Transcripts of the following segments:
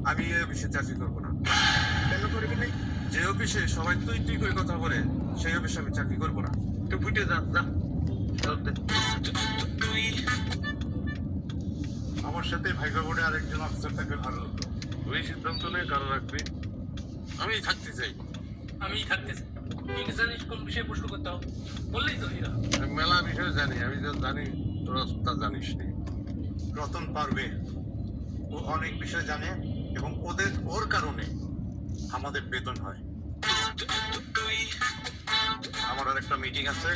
আমি এই অফিসে চাকরি করবো না। কেন করবি না? যে অফিসে সবাই তুই তুই করে কথা বলে সেই অফিসে আমি চাকরি করবো না। তুই ফুটে যা যা। তুই আমার সাথে ভাইবা বোর্ডে আরেকজন অফিসার থাকলে ভালো হতো। তুই সিদ্ধান্ত নেই কারো রাখবি। আমি থাকতে চাই। আমি থাকতে চাই। তুই কি জানিস কোন বিষয়ে প্রশ্ন করতে হবে? বললেই তো হীরা। আমি মেলা বিষয় জানি, আমি যা জানি তোরা তা জানিস নি। রতন পারবে, ও অনেক বিষয় জানে এবং ওর কারণে আমাদের বেতন হয়। আমার আর একটা মিটিং আছে,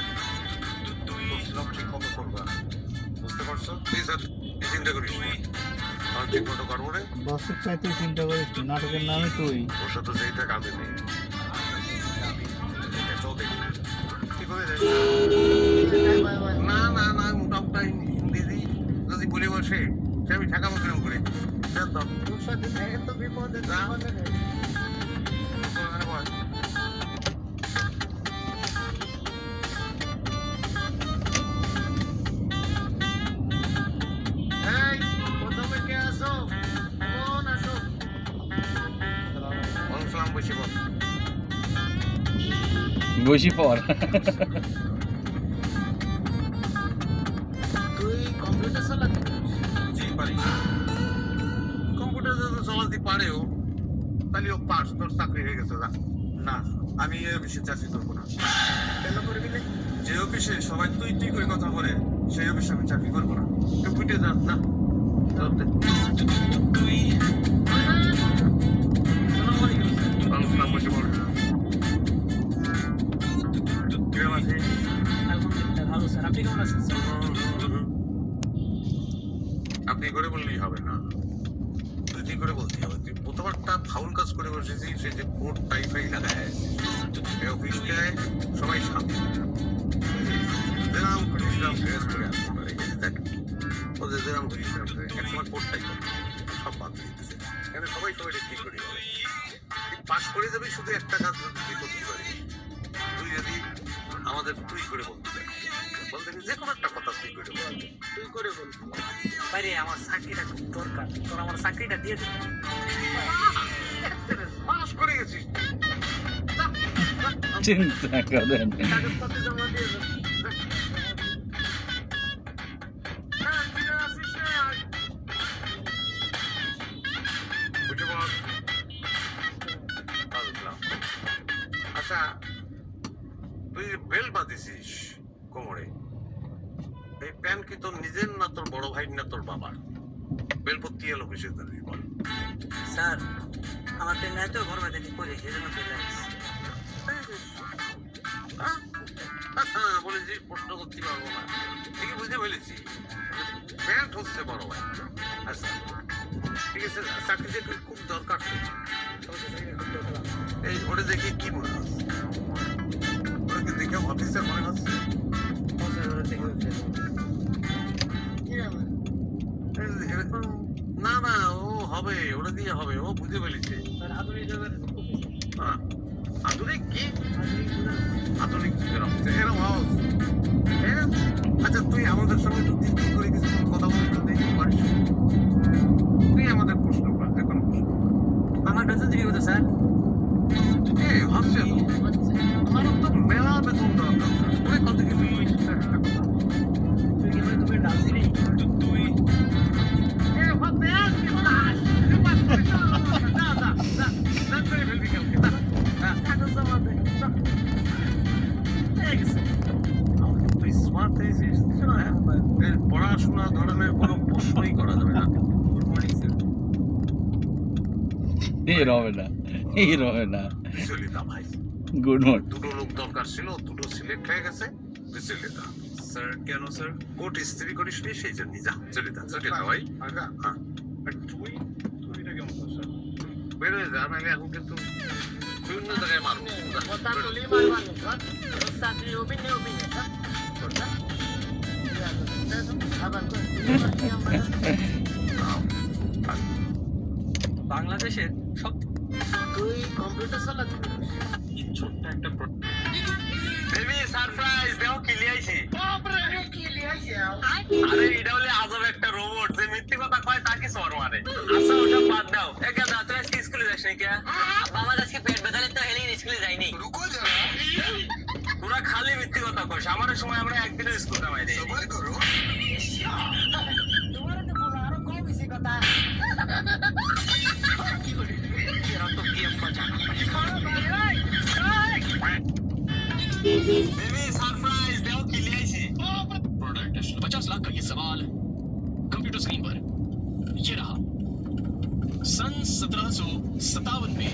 বলছিলাম ঠিক মতো করবা, বুঝতে পারছো? প্লিজ আর চিন্তা করিস না, আমি ঠিক মতো করবো রে। বসের চাই তুই চিন্তা করিস না, নাটকের নামে তুই ওর সাথে যেইটা কাজে নেই চল দেখি কি করে যাই। না না না, মোটামুটি ইংরেজি যদি বলে বসে সে আমি ঠেকাবো কিরম করে। তোর সাথে এত বিপদে বসি পর। তুই কম্পিউটার চালাতে পারিস? জি পারি। কম্পিউটার যদি চালাতে পারেও তাহলে ও পাস, তোর চাকরি হয়ে গেছে। না, আমি এই অফিসে চাকরি করবো না। কেন করবি না? যে অফিসে সবাই তুই তুই করে কথা বলে সেই অফিসে আমি চাকরি করবো না। তুই ফুটে যা যা। তুই আলহামদুলিল্লাহ ভালো স্যার। আপনি কেমন আছেন স্যার? আপনি করে বললেই হবে না, তুই তুই করে বলতে হবে। তুই প্রথমটা ফাউল কাজ করে বসেছিস, সেই যে কোট টাইফাই লাগায় এই অফিসটায় সবাই সামনে ড্রেস করে আসতে পারে। দেখ ওদের যেরাম করিস একসময় কোট টাইপ সব বাদ দিয়ে দিচ্ছে। এখানে সবাই সবাই ঠিক করে পাস করে যাবি। শুধু একটা কাজ তুই করতে পারিস, তুই যদি আমাদের তুই করে বলতে পারিস, বলতে যে কোনো একটা কথা তুই করে বল। তুই করে বল বাইরে আমার চাকরিটা খুব দরকার, তোর আমার চাকরিটা দিয়ে দে। পাস করে গেছিস, চিন্তা করেন কাগজপত্র জমা দিয়ে দে। আচ্ছা, তুই বেল বাঁধিছিস কোমরে, এই প্যান্ট কি তোর নিজের না তোর বড় ভাই না তোর বাবার? বেল পত্তি এলো কিসের জন্য বল? স্যার আমার পেন নাই তো, ঘর বাড়িতে ঠিক করে সেজন্য পেন লাগিয়েছি। বলেছি প্রশ্ন করতে পারবো না, ঠিকই বুঝতে পেরেছি। প্যান্ট হচ্ছে বড় ভাই। আচ্ছা ঠিক আছে, চাকরিতে খুব দরকার। এই ওটা দেখে কি মনে হচ্ছে? ওকে দেখে অফিসার মনে হচ্ছে? না না, ও হবে, ওটা দিয়ে হবে, ও বুঝে ফেলেছে। আধুনিক কি? আধুনিক যুগের অফিসার এরকম হাউস। আচ্ছা তুই আমাদের সঙ্গে যদি কি করে কিছু কথা বলতে দেখতে পারিস, তুই আমাদের প্রশ্ন কর, যে কোনো প্রশ্ন। আমার বেতন দিবি কত স্যার? হচ্ছে আমার তো মেলা বেতন দরকার। তুই কত কি তুই কি মানে তোকে ডাল দিবি? পড়াশোনা ধরনের কোনো প্রশ্নই করা যাবে না। Good morning sir. এর হবে না, এর হবে না। বিচলিতা ভাই, গুড মর্নিং। দুটো লোক দরকার ছিল, দুটো সিলেক্ট হয়ে গেছে। বিচলিতা স্যার। কেন স্যার? কোর্ট ইস্ত্রি করিস নি সেই জন্য। যা চলিতা চলিতা ভাই। হ্যাঁ তুইটা কেমন স্যার? বের হয়ে যা, নাহলে এখন কিন্তু বিভিন্ন জায়গায় মারবো। বাংলাদেশের সব তুই কম্পিউটার চালাতে পারিস? ছোট্ট একটা বেবি সারপ্রাইজ দেও কি লিয়াইছি। আরে এটা হলে আজব একটা রোবট যে মিথ্যে কথা কয় তাকে সর মারে। আচ্ছা ওটা বাদ দাও, একা কইস আমার সময় আমরা একদিনের স্কুল কামাই দেই সবাই করো তোমার তো বলা আরো কম বেশি কথা এরা তো গেম বাজানো বেবি সারপ্রাইজ দেও কি লিয়াইছি प्रोडक्ट 50 लाख का ये सवाल कंप्यूटर स्क्रीन पर ये रहा सन 1757 में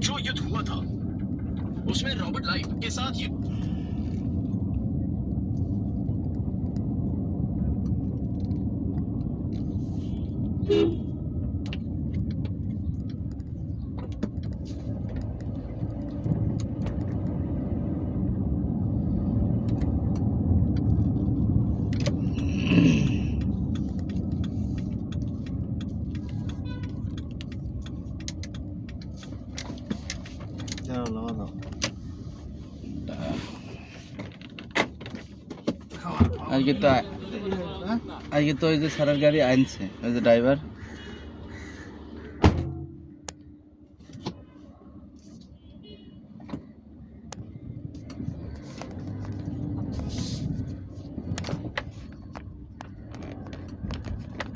जो युद्ध हुआ था उसमें रॉबर्ट लाइव के साथ ये আজকে তো ওই যে সারার গাড়ি আনছে ওই যে ড্রাইভার